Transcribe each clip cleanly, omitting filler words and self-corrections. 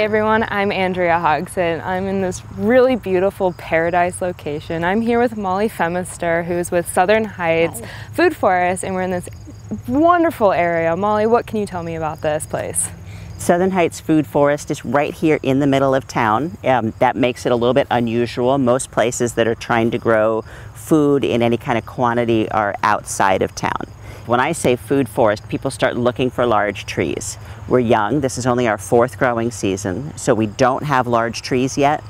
everyone, I'm Andrea Hodgson. I'm in this really beautiful paradise location. I'm here with Molly Femister, who's with Southern Heights Food Forest, and we're in this wonderful area. Molly, what can you tell me about this place? Southern Heights Food Forest is right here in the middle of town. That makes it a little bit unusual. Most places that are trying to grow food in any kind of quantity are outside of town. When I say food forest, people start looking for large trees. We're young, this is only our 4th growing season, so we don't have large trees yet.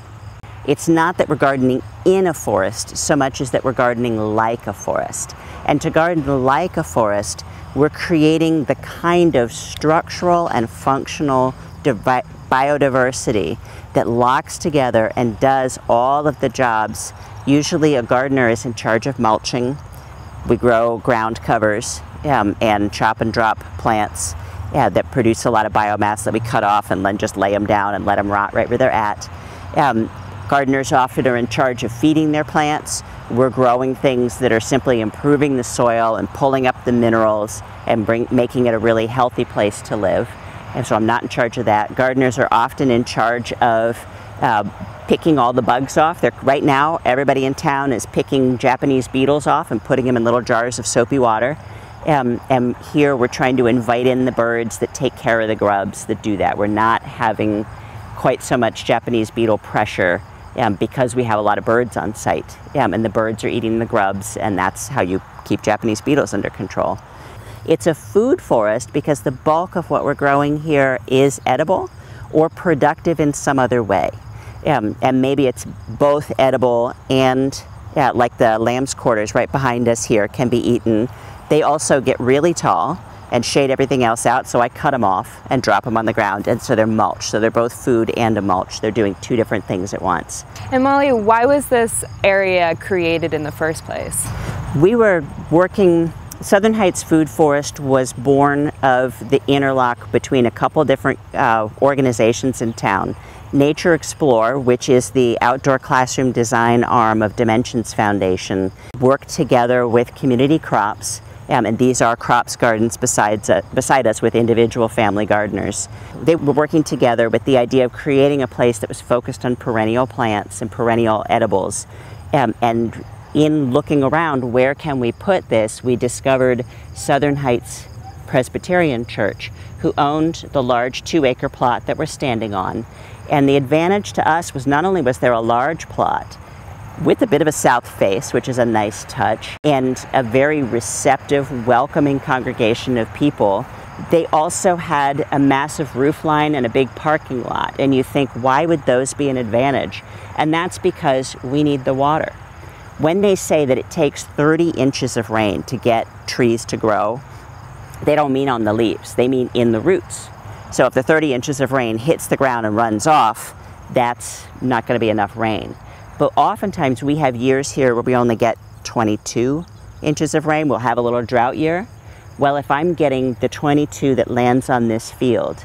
It's not that we're gardening in a forest so much as that we're gardening like a forest. And to garden like a forest, we're creating the kind of structural and functional biodiversity that locks together and does all of the jobs. Usually a gardener is in charge of mulching. We grow ground covers and chop and drop plants that produce a lot of biomass that we cut off and then just lay them down and let them rot right where they're at. Gardeners often are in charge of feeding their plants. We're growing things that are simply improving the soil and pulling up the minerals and making it a really healthy place to live. And so I'm not in charge of that. Gardeners are often in charge of picking all the bugs off. Right now, everybody in town is picking Japanese beetles off and putting them in little jars of soapy water. And here we're trying to invite in the birds that take care of the grubs that do that. We're not having quite so much Japanese beetle pressure because we have a lot of birds on site. And the birds are eating the grubs, and that's how you keep Japanese beetles under control. It's a food forest because the bulk of what we're growing here is edible or productive in some other way. And maybe it's both edible and, like the lamb's quarters right behind us here, can be eaten. They also get really tall and shade everything else out, so I cut them off and drop them on the ground, and so they're mulch. So they're both food and a mulch. They're doing 2 different things at once. And Molly, why was this area created in the first place? We were working, Southern Heights Food Forest was born of the interlock between a couple different organizations in town. Nature Explore, which is the outdoor classroom design arm of Dimensions Foundation, worked together with Community Crops, and these are crops gardens beside us with individual family gardeners. They were working together with the idea of creating a place that was focused on perennial plants and perennial edibles. And in looking around, where can we put this, we discovered Southern Heights Presbyterian Church, who owned the large 2-acre plot that we're standing on. And the advantage to us was not only was there a large plot with a bit of a south face, which is a nice touch, and a very receptive, welcoming congregation of people, they also had a massive roof line and a big parking lot. And you think, why would those be an advantage? And that's because we need the water. When they say that it takes 30 inches of rain to get trees to grow, they don't mean on the leaves, they mean in the roots. So if the 30 inches of rain hits the ground and runs off, that's not going to be enough rain. But oftentimes we have years here where we only get 22 inches of rain. We'll have a little drought year. Well, if I'm getting the 22 that lands on this field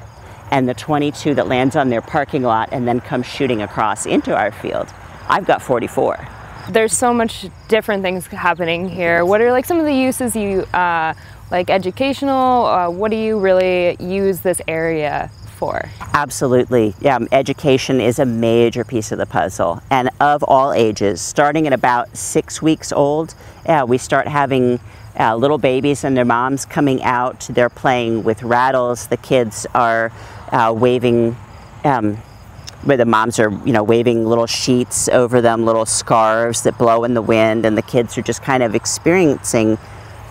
and the 22 that lands on their parking lot and then comes shooting across into our field, I've got 44. There's so much different things happening here. What are like some of the uses you, like educational, what do you really use this area for? Absolutely. Education is a major piece of the puzzle, and of all ages. Starting at about 6 weeks old, we start having little babies and their moms coming out. They're playing with rattles. The kids are waving, where the moms are, waving little sheets over them, little scarves that blow in the wind, and the kids are just kind of experiencing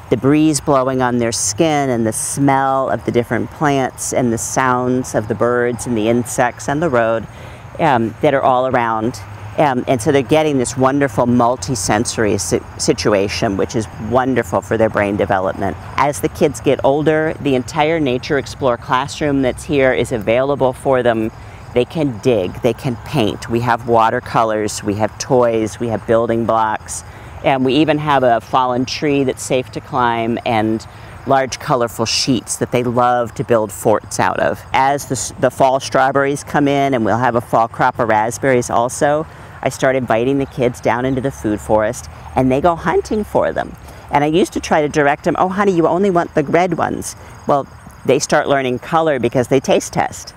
the breeze blowing on their skin and the smell of the different plants and the sounds of the birds and the insects and the road that are all around. And so they're getting this wonderful multi-sensory situation, which is wonderful for their brain development. As the kids get older, the entire Nature Explore classroom that's here is available for them. They can dig, they can paint. We have watercolors, we have toys, we have building blocks. And we even have a fallen tree that's safe to climb and large colorful sheets that they love to build forts out of. As the fall strawberries come in, and we'll have a fall crop of raspberries also, I start inviting the kids down into the food forest and they go hunting for them. And I used to try to direct them, oh honey, you only want the red ones. Well, they start learning color because they taste test.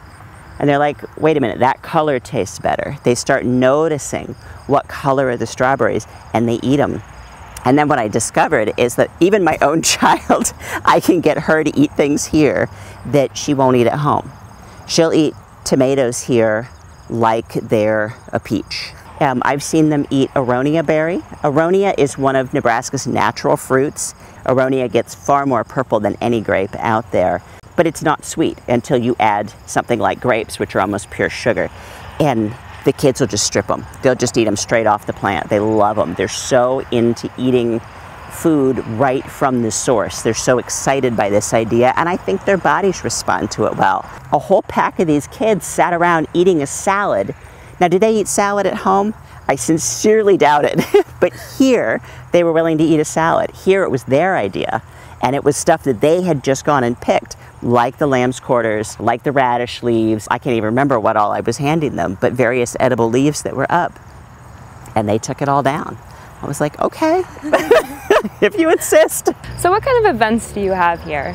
And they're like, wait a minute, that color tastes better. They start noticing what color are the strawberries, and they eat them. And then what I discovered is that even my own child, I can get her to eat things here that she won't eat at home. She'll eat tomatoes here like they're a peach. I've seen them eat aronia berry. Aronia is one of Nebraska's natural fruits. Aronia gets far more purple than any grape out there, but it's not sweet until you add something like grapes, which are almost pure sugar. And the kids will just strip them. They'll just eat them straight off the plant. They love them. They're so into eating food right from the source. They're so excited by this idea, and I think their bodies respond to it well. A whole pack of these kids sat around eating a salad. Now, did they eat salad at home? I sincerely doubt it. But here, they were willing to eat a salad. Here, it was their idea. And it was stuff that they had just gone and picked, like the lamb's quarters, like the radish leaves. I can't even remember what all I was handing them, but various edible leaves that were up. And they took it all down. I was like, okay, if you insist. So what kind of events do you have here?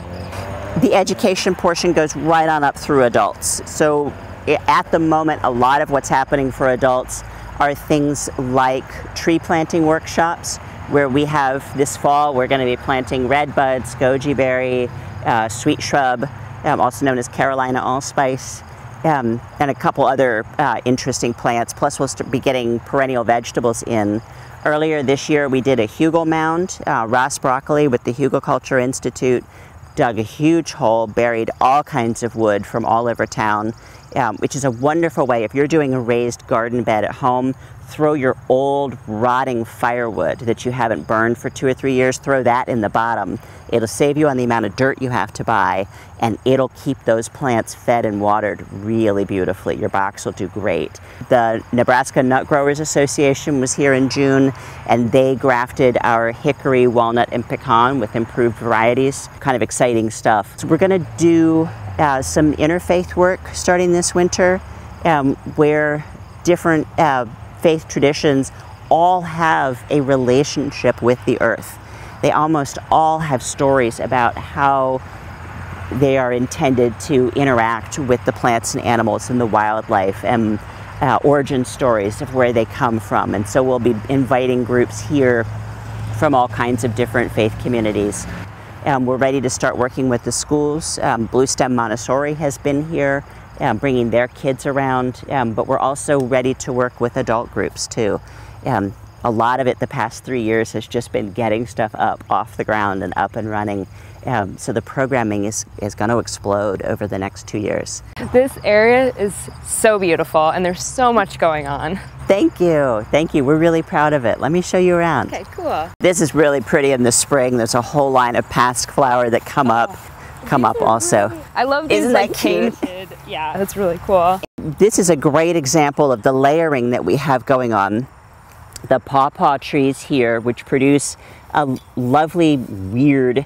The education portion goes right on up through adults. So at the moment, a lot of what's happening for adults are things like tree planting workshops, where we have this fall, we're going to be planting red buds, goji berry, sweet shrub, also known as Carolina allspice, and a couple other interesting plants. Plus, we'll be getting perennial vegetables in. Earlier this year, we did a hugel mound. Ross Broccoli with the Hugelculture Institute dug a huge hole, buried all kinds of wood from all over town, which is a wonderful way. If you're doing a raised garden bed at home, throw your old rotting firewood that you haven't burned for 2 or 3 years, throw that in the bottom. It'll save you on the amount of dirt you have to buy, and it'll keep those plants fed and watered really beautifully. Your box will do great. The Nebraska Nut Growers Association was here in June, and they grafted our hickory, walnut, and pecan with improved varieties. Kind of exciting stuff. So we're going to do some interfaith work starting this winter, where different faith traditions all have a relationship with the earth. They almost all have stories about how they are intended to interact with the plants and animals and the wildlife, and origin stories of where they come from. And so we'll be inviting groups here from all kinds of different faith communities. We're ready to start working with the schools. Blue Stem Montessori has been here, bringing their kids around, but we're also ready to work with adult groups too. A lot of it the past 3 years has just been getting stuff up off the ground and up and running. So the programming is going to explode over the next 2 years. This area is so beautiful, and there's so much going on. Thank you. Thank you. We're really proud of it. Let me show you around. Okay, cool. This is really pretty in the spring. There's a whole line of pasque flower that come up also. I love these. Isn't that cute? Painted. Yeah, that's really cool. This is a great example of the layering that we have going on. The Pawpaw Trees here, which produce a lovely, weird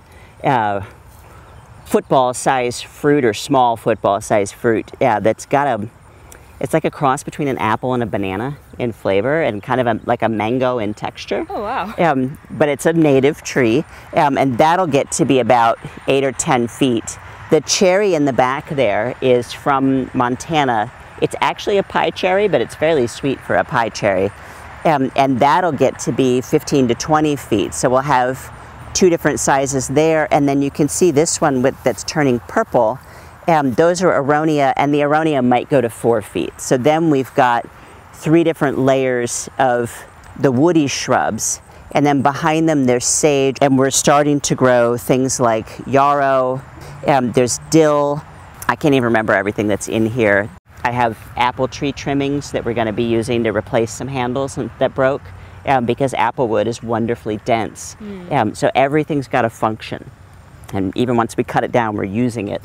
football-sized fruit, or small football-sized fruit, that's got it's like a cross between an apple and a banana in flavor, and kind of like a mango in texture. Oh, wow. But it's a native tree, and that'll get to be about 8 or 10 feet. The cherry in the back there is from Montana. It's actually a pie cherry, but it's fairly sweet for a pie cherry. And that'll get to be 15 to 20 feet. So we'll have 2 different sizes there, and then you can see this one that's turning purple. Those are aronia, and the aronia might go to 4 feet. So then we've got 3 different layers of the woody shrubs, and then behind them there's sage, and we're starting to grow things like yarrow, there's dill. I can't even remember everything that's in here. I have apple tree trimmings that we're going to be using to replace some handles that broke, because apple wood is wonderfully dense. So everything's got a function. And even once we cut it down, we're using it.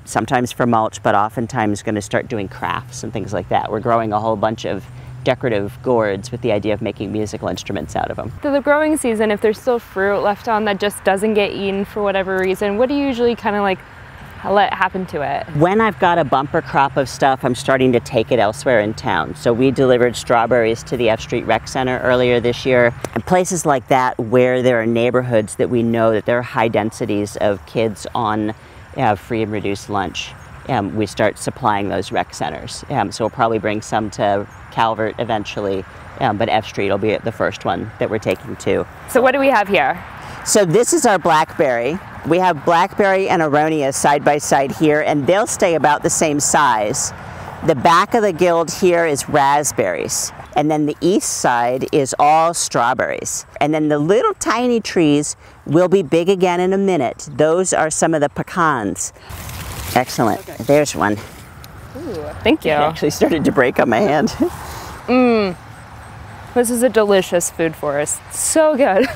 Sometimes for mulch, but oftentimes going to start doing crafts and things like that. We're growing a whole bunch of decorative gourds with the idea of making musical instruments out of them. Through the growing season, if there's still fruit left on that just doesn't get eaten for whatever reason, what do you usually kind of like let happen to it? When I've got a bumper crop of stuff, I'm starting to take it elsewhere in town. So we delivered strawberries to the F Street Rec Center earlier this year. And places like that where there are neighborhoods that we know that there are high densities of kids on free and reduced lunch. we start supplying those rec centers. So we'll probably bring some to Calvert eventually, but F Street will be the first one that we're taking to. So what do we have here? So this is our Blackberry. We have Blackberry and Aronia side by side here, and they'll stay about the same size. The back of the guild here is Raspberries, and then the east side is all strawberries. And then the little tiny trees will be big again in a minute. Those are some of the pecans. Excellent. Okay. There's one. Ooh, thank you. It actually started to break on my hand. This is a delicious food forest. So good.